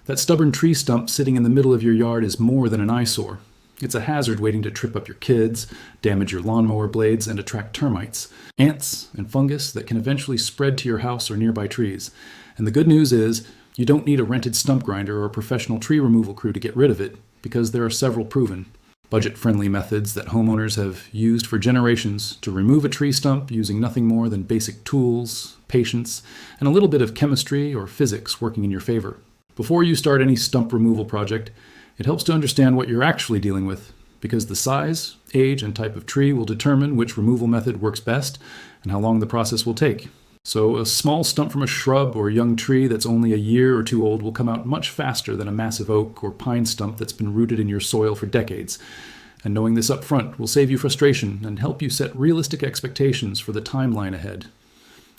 That stubborn tree stump sitting in the middle of your yard is more than an eyesore. It's a hazard waiting to trip up your kids, damage your lawnmower blades, and attract termites, ants, and fungus that can eventually spread to your house or nearby trees. And the good news is, you don't need a rented stump grinder or a professional tree removal crew to get rid of it, because there are several proven, budget-friendly methods that homeowners have used for generations to remove a tree stump using nothing more than basic tools, patience, and a little bit of chemistry or physics working in your favor. Before you start any stump removal project, it helps to understand what you're actually dealing with, because the size, age, and type of tree will determine which removal method works best and how long the process will take. So a small stump from a shrub or young tree that's only a year or two old will come out much faster than a massive oak or pine stump that's been rooted in your soil for decades. And knowing this up front will save you frustration and help you set realistic expectations for the timeline ahead.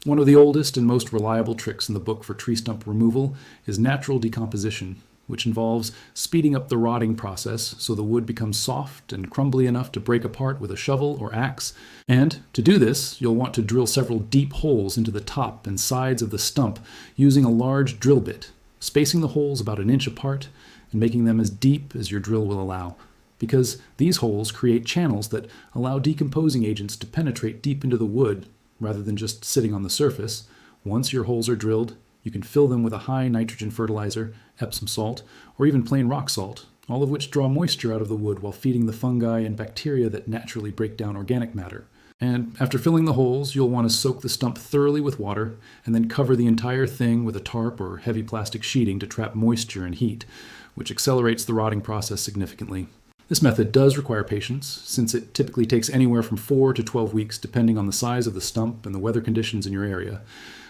One of the oldest and most reliable tricks in the book for tree stump removal is natural decomposition, which involves speeding up the rotting process so the wood becomes soft and crumbly enough to break apart with a shovel or axe. And to do this, you'll want to drill several deep holes into the top and sides of the stump using a large drill bit, spacing the holes about an inch apart and making them as deep as your drill will allow, because these holes create channels that allow decomposing agents to penetrate deep into the wood rather than just sitting on the surface. Once your holes are drilled, you can fill them with a high nitrogen fertilizer, Epsom salt, or even plain rock salt, all of which draw moisture out of the wood while feeding the fungi and bacteria that naturally break down organic matter. And after filling the holes, you'll want to soak the stump thoroughly with water and then cover the entire thing with a tarp or heavy plastic sheeting to trap moisture and heat, which accelerates the rotting process significantly. This method does require patience, since it typically takes anywhere from 4 to 12 weeks depending on the size of the stump and the weather conditions in your area.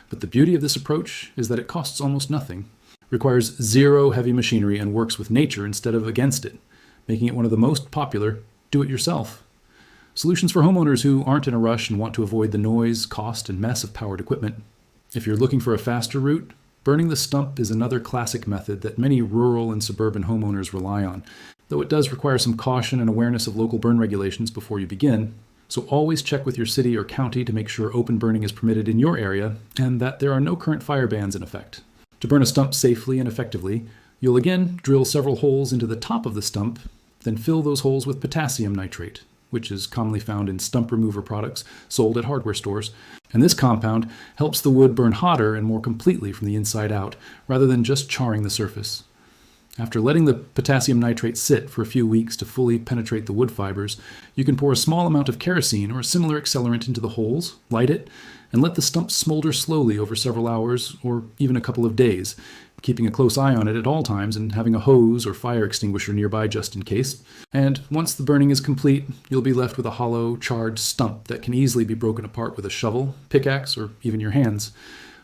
But the beauty of this approach is that it costs almost nothing, requires zero heavy machinery, and works with nature instead of against it, making it one of the most popular do-it-yourself solutions for homeowners who aren't in a rush and want to avoid the noise, cost, and mess of powered equipment. If you're looking for a faster route, burning the stump is another classic method that many rural and suburban homeowners rely on, though it does require some caution and awareness of local burn regulations before you begin. So always check with your city or county to make sure open burning is permitted in your area and that there are no current fire bans in effect. To burn a stump safely and effectively, you'll again drill several holes into the top of the stump, then fill those holes with potassium nitrate, which is commonly found in stump remover products sold at hardware stores. And this compound helps the wood burn hotter and more completely from the inside out, rather than just charring the surface. After letting the potassium nitrate sit for a few weeks to fully penetrate the wood fibers, you can pour a small amount of kerosene or a similar accelerant into the holes, light it, and let the stump smolder slowly over several hours or even a couple of days, keeping a close eye on it at all times and having a hose or fire extinguisher nearby just in case. And once the burning is complete, you'll be left with a hollow, charred stump that can easily be broken apart with a shovel, pickaxe, or even your hands.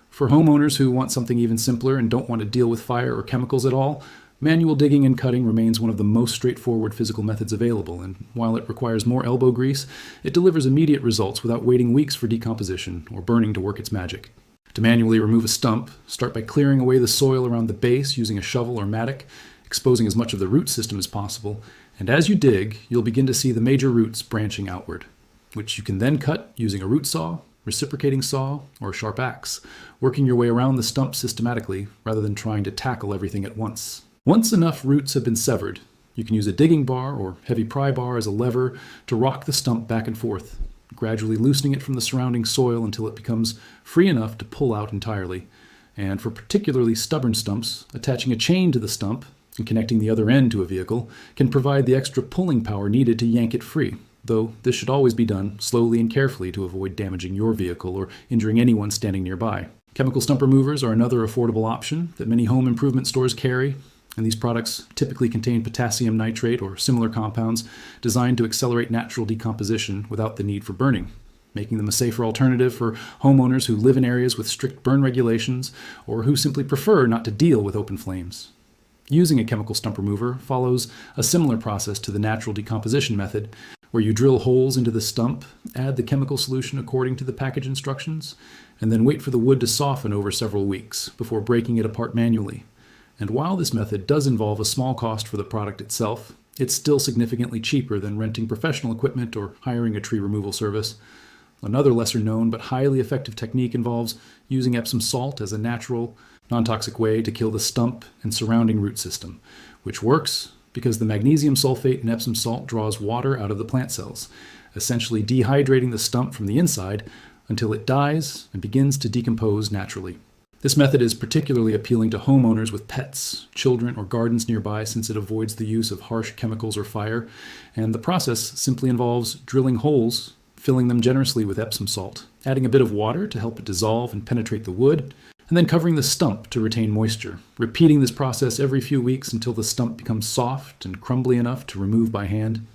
For homeowners who want something even simpler and don't want to deal with fire or chemicals at all, manual digging and cutting remains one of the most straightforward physical methods available, and while it requires more elbow grease, it delivers immediate results without waiting weeks for decomposition or burning to work its magic. To manually remove a stump, start by clearing away the soil around the base using a shovel or mattock, exposing as much of the root system as possible, and as you dig, you'll begin to see the major roots branching outward, which you can then cut using a root saw, reciprocating saw, or a sharp axe, working your way around the stump systematically rather than trying to tackle everything at once. Once enough roots have been severed, you can use a digging bar or heavy pry bar as a lever to rock the stump back and forth, gradually loosening it from the surrounding soil until it becomes free enough to pull out entirely. And for particularly stubborn stumps, attaching a chain to the stump and connecting the other end to a vehicle can provide the extra pulling power needed to yank it free, though this should always be done slowly and carefully to avoid damaging your vehicle or injuring anyone standing nearby. Chemical stump removers are another affordable option that many home improvement stores carry, and these products typically contain potassium nitrate or similar compounds designed to accelerate natural decomposition without the need for burning, making them a safer alternative for homeowners who live in areas with strict burn regulations or who simply prefer not to deal with open flames. Using a chemical stump remover follows a similar process to the natural decomposition method, where you drill holes into the stump, add the chemical solution according to the package instructions, and then wait for the wood to soften over several weeks before breaking it apart manually. And while this method does involve a small cost for the product itself, it's still significantly cheaper than renting professional equipment or hiring a tree removal service. Another lesser known but highly effective technique involves using Epsom salt as a natural non-toxic way to kill the stump and surrounding root system, which works because the magnesium sulfate in Epsom salt draws water out of the plant cells, essentially dehydrating the stump from the inside until it dies and begins to decompose naturally. This method is particularly appealing to homeowners with pets, children, or gardens nearby since it avoids the use of harsh chemicals or fire, and the process simply involves drilling holes, filling them generously with Epsom salt, adding a bit of water to help it dissolve and penetrate the wood, and then covering the stump to retain moisture, repeating this process every few weeks until the stump becomes soft and crumbly enough to remove by hand.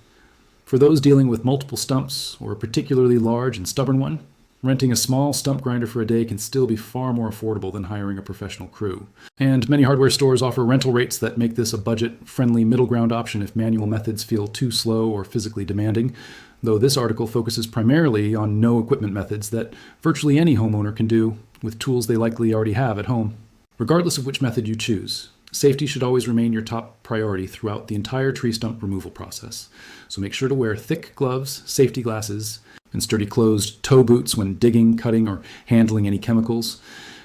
For those dealing with multiple stumps, or a particularly large and stubborn one, renting a small stump grinder for a day can still be far more affordable than hiring a professional crew. And many hardware stores offer rental rates that make this a budget-friendly middle ground option if manual methods feel too slow or physically demanding, though this article focuses primarily on no-equipment methods that virtually any homeowner can do with tools they likely already have at home. Regardless of which method you choose, safety should always remain your top priority throughout the entire tree stump removal process. So make sure to wear thick gloves, safety glasses, and sturdy closed toe boots when digging, cutting, or handling any chemicals.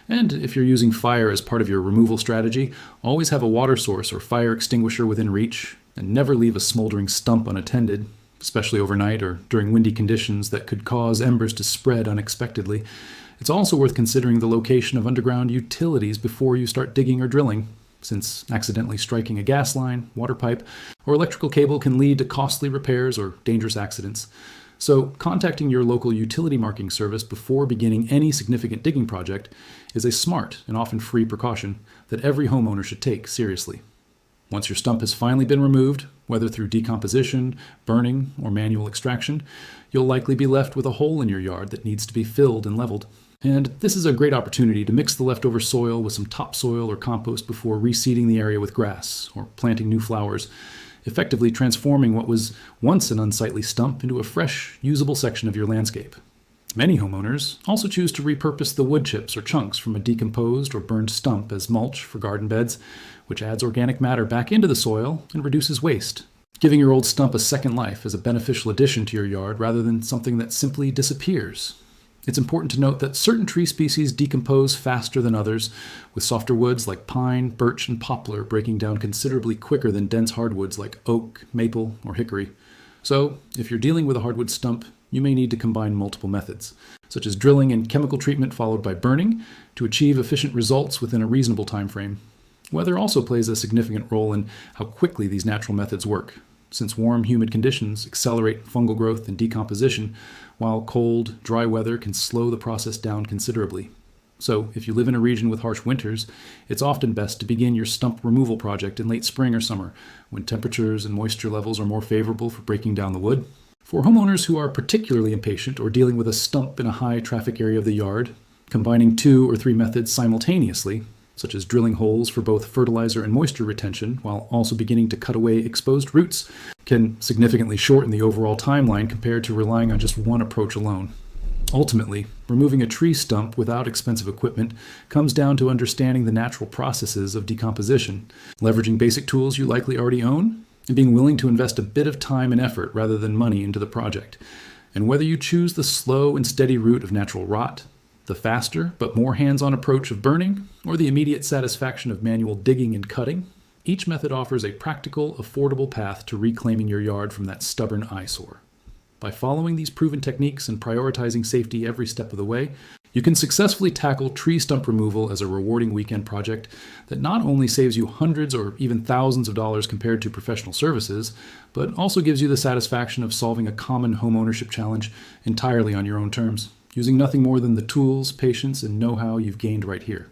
And if you're using fire as part of your removal strategy, always have a water source or fire extinguisher within reach, and never leave a smoldering stump unattended, especially overnight or during windy conditions that could cause embers to spread unexpectedly. It's also worth considering the location of underground utilities before you start digging or drilling, since accidentally striking a gas line, water pipe, or electrical cable can lead to costly repairs or dangerous accidents. So contacting your local utility marking service before beginning any significant digging project is a smart and often free precaution that every homeowner should take seriously. Once your stump has finally been removed, whether through decomposition, burning, or manual extraction, you'll likely be left with a hole in your yard that needs to be filled and leveled. And this is a great opportunity to mix the leftover soil with some topsoil or compost before reseeding the area with grass or planting new flowers, effectively transforming what was once an unsightly stump into a fresh, usable section of your landscape. Many homeowners also choose to repurpose the wood chips or chunks from a decomposed or burned stump as mulch for garden beds, which adds organic matter back into the soil and reduces waste, giving your old stump a second life as a beneficial addition to your yard rather than something that simply disappears. It's important to note that certain tree species decompose faster than others, with softer woods like pine, birch, and poplar breaking down considerably quicker than dense hardwoods like oak, maple, or hickory. So, if you're dealing with a hardwood stump, you may need to combine multiple methods, such as drilling and chemical treatment followed by burning, to achieve efficient results within a reasonable time frame. Weather also plays a significant role in how quickly these natural methods work, since warm, humid conditions accelerate fungal growth and decomposition, while cold, dry weather can slow the process down considerably. So, if you live in a region with harsh winters, it's often best to begin your stump removal project in late spring or summer, when temperatures and moisture levels are more favorable for breaking down the wood. For homeowners who are particularly impatient or dealing with a stump in a high traffic area of the yard, combining 2 or 3 methods simultaneously, such as drilling holes for both fertilizer and moisture retention, while also beginning to cut away exposed roots, can significantly shorten the overall timeline compared to relying on just one approach alone. Ultimately, removing a tree stump without expensive equipment comes down to understanding the natural processes of decomposition, leveraging basic tools you likely already own, and being willing to invest a bit of time and effort rather than money into the project. And whether you choose the slow and steady route of natural rot, the faster but more hands-on approach of burning, or the immediate satisfaction of manual digging and cutting, each method offers a practical, affordable path to reclaiming your yard from that stubborn eyesore. By following these proven techniques and prioritizing safety every step of the way, you can successfully tackle tree stump removal as a rewarding weekend project that not only saves you hundreds or even thousands of dollars compared to professional services, but also gives you the satisfaction of solving a common homeownership challenge entirely on your own terms, using nothing more than the tools, patience, and know-how you've gained right here.